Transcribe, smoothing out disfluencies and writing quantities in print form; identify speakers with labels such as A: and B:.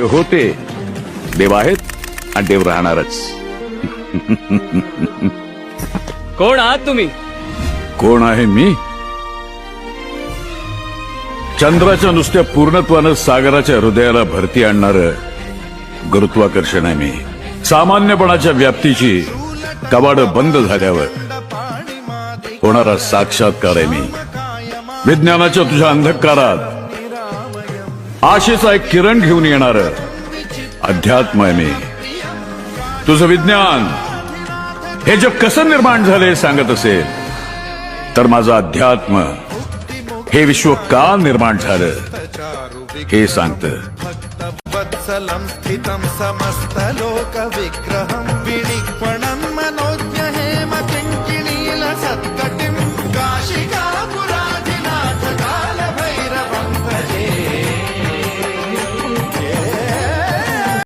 A: देव होते, देव आहेत आणि देव राहणारच.
B: कोण आहात तुम्ही?
A: कोण आहे मी? चंद्राच्या नुसत्या पूर्णत्वानं सागराच्या हृदयाला भरती आणणार गुरुत्वाकर्षण आहे मी. सामान्यपणाच्या व्याप्तीची कवाड बंद झाल्यावर होणारा साक्षात्कार आहे मी. विज्ञानाच्या तुझ्या अंधकारात आशेचा एक किरण घेऊन येणार अध्यात्म आहे मी. तुझं विज्ञान हे जग कसं निर्माण झालंय सांगत असेल, तर माझं अध्यात्म हे विश्व का निर्माण झालं हे सांगतं.
C: वत्सलं स्थितं समस्तलोकविग्रहं विनिक्वणं मनोज्ञ हेमकिङ्किणीलसत्कटिं काशिकापुर